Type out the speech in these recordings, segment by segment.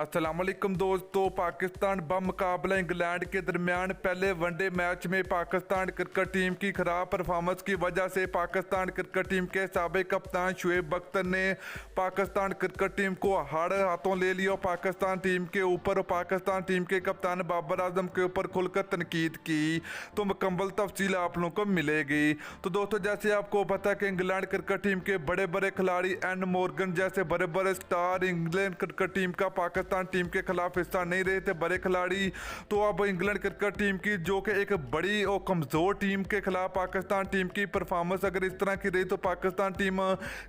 अस्सलाम वालेकुम दोस्तों, पाकिस्तान बमुकाबला इंग्लैंड के दरमियान पहले वनडे मैच में पाकिस्तान क्रिकेट टीम की खराब परफॉर्मेंस की वजह से पाकिस्तान क्रिकेट टीम के साबिक कप्तान शुएब अख्तर ने पाकिस्तान क्रिकेट टीम को हाड़ हाथों ले लिया। पाकिस्तान टीम के ऊपर और पाकिस्तान टीम के कप्तान बाबर आजम के ऊपर खुलकर तनकीद की, तो मुकम्मल तफसील आप लोगों को मिलेगी। तो दोस्तों, जैसे आपको पता है कि इंग्लैंड क्रिकेट टीम के बड़े बड़े खिलाड़ी एंड मॉर्गन जैसे बड़े बड़े स्टार इंग्लैंड क्रिकेट टीम का पाकिस्तान टीम के खिलाफ हिस्सा नहीं रहे थे बड़े खिलाड़ी। तो अब इंग्लैंड क्रिकेट टीम की जो कि एक बड़ी और कमजोर टीम के खिलाफ पाकिस्तान टीम की परफॉर्मेंस अगर इस तरह की रही तो पाकिस्तान टीम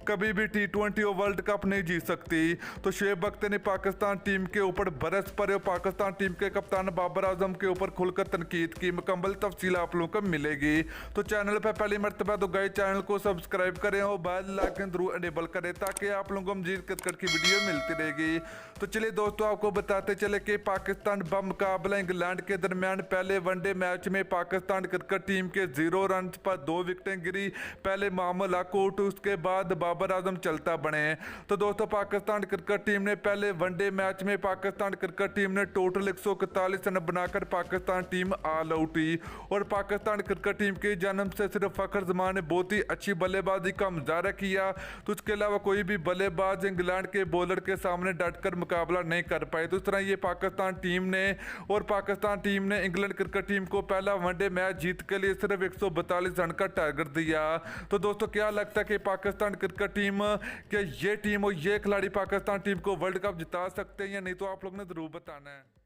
कभी भी T20 और वर्ल्ड कप नहीं जीत सकती। तो शुएब अख्तर ने पाकिस्तान टीम के ऊपर बरस पड़े और पाकिस्तान टीम के कप्तान बाबर आजम के ऊपर खुलकर तनकीद की। मुकम्मल तफसील आप लोगों को मिलेगी। तो चैनल पर पहली मरतबा तो गए चैनल को सब्सक्राइब करें और बेल आइकन जरूर एनेबल करें ताकि आप लोगों को मजीद क्रिकेट की वीडियो मिलती रहेगी। तो चलिए दोस्तों, आपको बताते चले कि पाकिस्तान बमुकाबला इंग्लैंड के दरमियान पहले वनडे मैच में पाकिस्तान क्रिकेट टीम के 0 रन पर 2 विकेटें गिरी। पहले मोहम्मद आउट, उसके बाद बाबर आजम चलता बने। तो दोस्तों, पाकिस्तान क्रिकेट टीम ने पहले वनडे मैच में पाकिस्तान क्रिकेट टीम ने टोटल 141 रन बनाकर पाकिस्तान टीम ऑल आउट हुई। और पाकिस्तान क्रिकेट टीम के जन्म से सिर्फ फखर जमान ने बहुत ही अच्छी बल्लेबाजी का मुजाहरा किया, तो उसके अलावा कोई भी बल्लेबाज इंग्लैंड के बॉलर के सामने डटकर मुकाबला नहीं कर पाए। तो इस तरह ये पाकिस्तान टीम ने इंग्लैंड क्रिकेट टीम को पहला वनडे मैच जीत के लिए सिर्फ 142 रन का टारगेट दिया। तो दोस्तों, क्या लगता है कि पाकिस्तान क्रिकेट टीम क्या ये टीम और ये खिलाड़ी पाकिस्तान टीम को वर्ल्ड कप जिता सकते हैं या नहीं, तो आप लोग ने जरूर बताना है।